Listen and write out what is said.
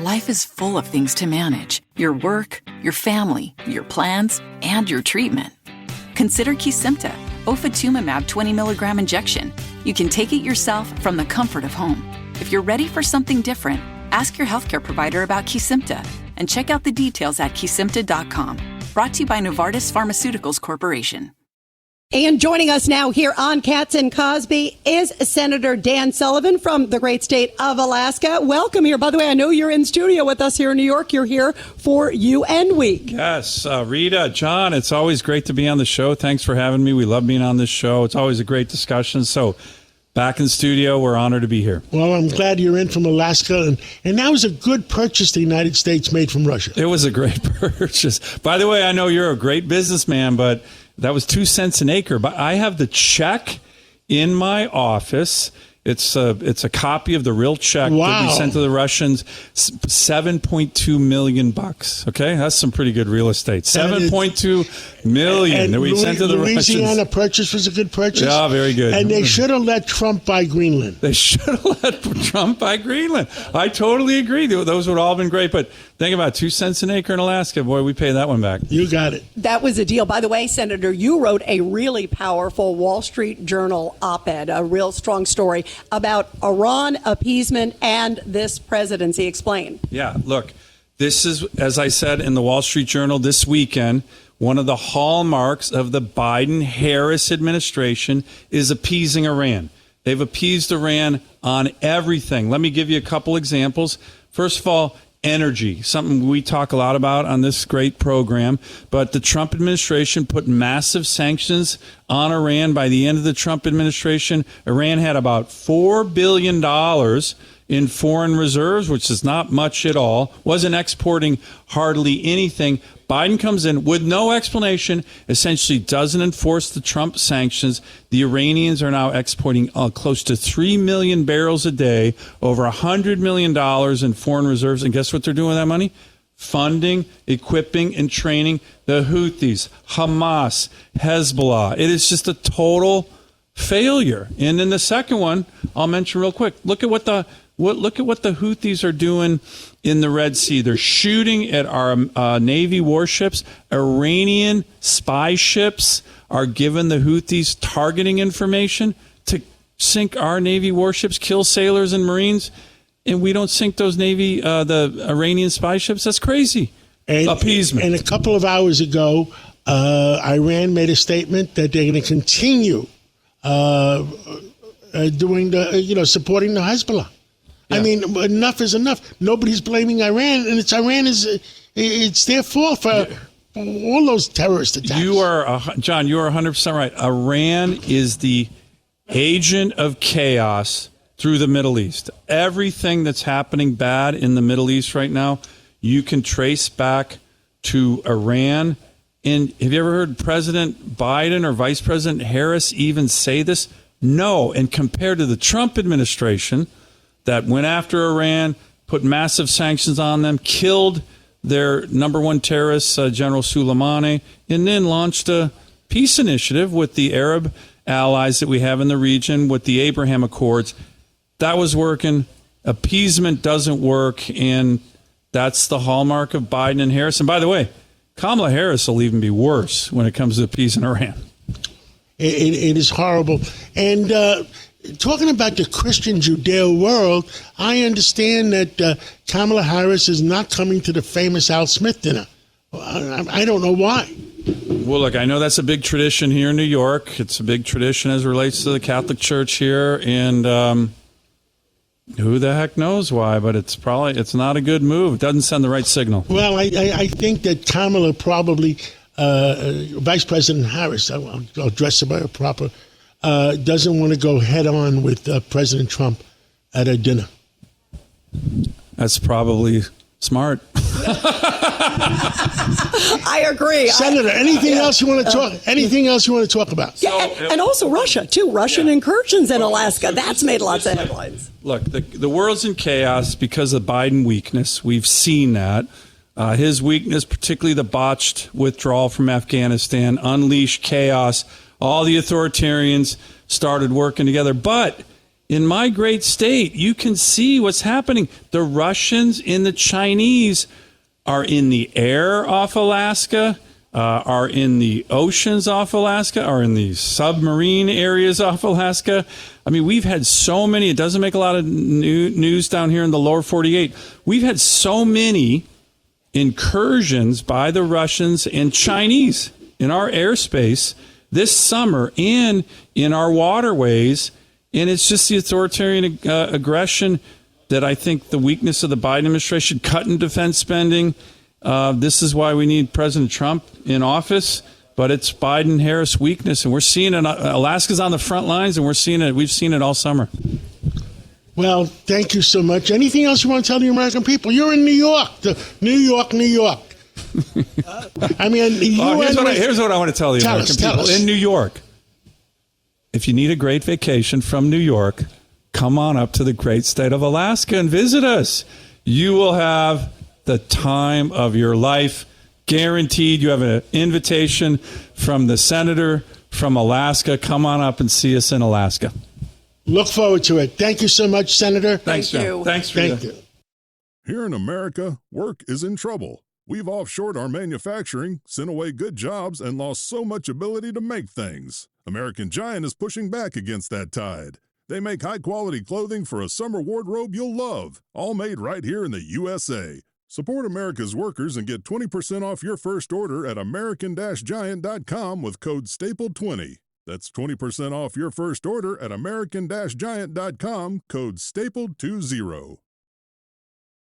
Life is full of things to manage. Your work, your family, your plans, and your treatment. Consider Kesimpta, ofatumumab 20 milligram injection. You can take it yourself from the comfort of home. If you're ready for something different, ask your healthcare provider about Kesimpta and check out the details at kesimpta.com. Brought to you by Novartis Pharmaceuticals Corporation. And joining us now here on Cats and Cosby is Senator Dan Sullivan from the great state of Alaska. Welcome here. By the way, I know you're in studio with us here in New York. You're here for UN Week. Yes, Rita, John, it's always great to be on the show. Thanks for having me. We love being on this show. It's always a great discussion. So back in the studio, we're honored to be here. Well, I'm glad you're in from Alaska. And that was a good purchase the United States made from Russia. It was a great purchase. By the way, I know you're a great businessman, but that was 2 cents an acre. But I have the check in my office. It's a copy of the real check that we sent to the Russians. $7.2 million. Okay, that's some pretty good real estate. $7.2 million that we sent to the Russians. Louisiana purchase was a good purchase. Yeah, very good. And they should have let Trump buy Greenland. They should have let Trump buy Greenland. I totally agree. Those would all have been great. But think about 2 cents an acre in Alaska. Boy, we pay that one back. You got it. That was a deal. By the way, Senator, you wrote a really powerful Wall Street Journal op-ed, a real strong story about Iran appeasement and this presidency. Explain. Yeah, look, this is, as I said in the Wall Street Journal this weekend, one of the hallmarks of the Biden-Harris administration is appeasing Iran. They've appeased Iran on everything. Let me give you a couple examples. First of all, energy, something we talk a lot about on this great program. But the Trump administration put massive sanctions on Iran. By the end of the Trump administration, Iran had about $4 billion in foreign reserves, which is not much at all, wasn't exporting hardly anything. Biden comes in with no explanation, essentially doesn't enforce the Trump sanctions. The Iranians are now exporting close to 3 million barrels a day, over $100 million in foreign reserves. And guess what they're doing with that money? Funding, equipping, and training the Houthis, Hamas, Hezbollah. It is just a total failure. And then the second one, I'll mention real quick. Look at what the Houthis are doing in the Red Sea. They're shooting at our Navy warships. Iranian spy ships are giving the Houthis targeting information to sink our Navy warships, kill sailors and Marines, and we don't sink those the Iranian spy ships. That's crazy. Appeasement. And a couple of hours ago, Iran made a statement that they're going to continue doing supporting the Hezbollah. Yeah. I mean, enough is enough. Nobody's blaming Iran, and it's their fault for all those terrorist attacks. John, you are 100% right. Iran is the agent of chaos through the Middle East. Everything that's happening bad in the Middle East right now, you can trace back to Iran. And have you ever heard President Biden or Vice President Harris even say this? No. And compared to the Trump administration that went after Iran, put massive sanctions on them, killed their number one terrorist, General Soleimani, and then launched a peace initiative with the Arab allies that we have in the region with the Abraham Accords. That was working. Appeasement doesn't work, and that's the hallmark of Biden and Harris. And by the way, Kamala Harris will even be worse when it comes to appeasing Iran. It is horrible. And talking about the Christian Judeo world, I understand that Kamala Harris is not coming to the famous Al Smith dinner. I don't know why. Well, look, I know that's a big tradition here in New York. It's a big tradition as it relates to the Catholic Church here. And who the heck knows why, but it's not a good move. It doesn't send the right signal. Well, I think that Kamala probably, Vice President Harris, I'll address her by her proper, doesn't want to go head on with President Trump at a dinner. That's probably smart. I agree. Senator, anything else you want to talk? Anything else you want to talk about? Yeah, and also Russia too. Russian incursions in Alaska. That's made lots of headlines. Look, the world's in chaos because of Biden weakness. We've seen that. His weakness, particularly the botched withdrawal from Afghanistan, unleashed chaos. All the authoritarians started working together. But in my great state, you can see what's happening. The Russians and the Chinese are in the air off Alaska, are in the oceans off Alaska, are in the submarine areas off Alaska. I mean, we've had so many. It doesn't make a lot of news down here in the lower 48. We've had so many incursions by the Russians and Chinese in our airspace this summer and in our waterways. And it's just the authoritarian aggression that I think the weakness of the Biden administration, cutting defense spending. This is why we need President Trump in office. But it's Biden-Harris weakness, and we're seeing it. Alaska's on the front lines, and we're seeing it. We've seen it all summer. Well, thank you so much. Anything else you want to tell the American people? You're in New York, New York. I mean, here's what I want to tell the American people in New York. If you need a great vacation from New York, come on up to the great state of Alaska and visit us. You will have the time of your life, guaranteed. You have an invitation from the senator from Alaska. Come on up and see us in Alaska. Look forward to it. Thank you so much, Senator. Thanks, John. Thanks, Thank you. Here in America, work is in trouble. We've offshored our manufacturing, sent away good jobs, and lost so much ability to make things. American Giant is pushing back against that tide. They make high-quality clothing for a summer wardrobe you'll love, all made right here in the USA. Support America's workers and get 20% off your first order at American-Giant.com with code STAPLE20. That's 20% off your first order at American-Giant.com, code STAPLE20.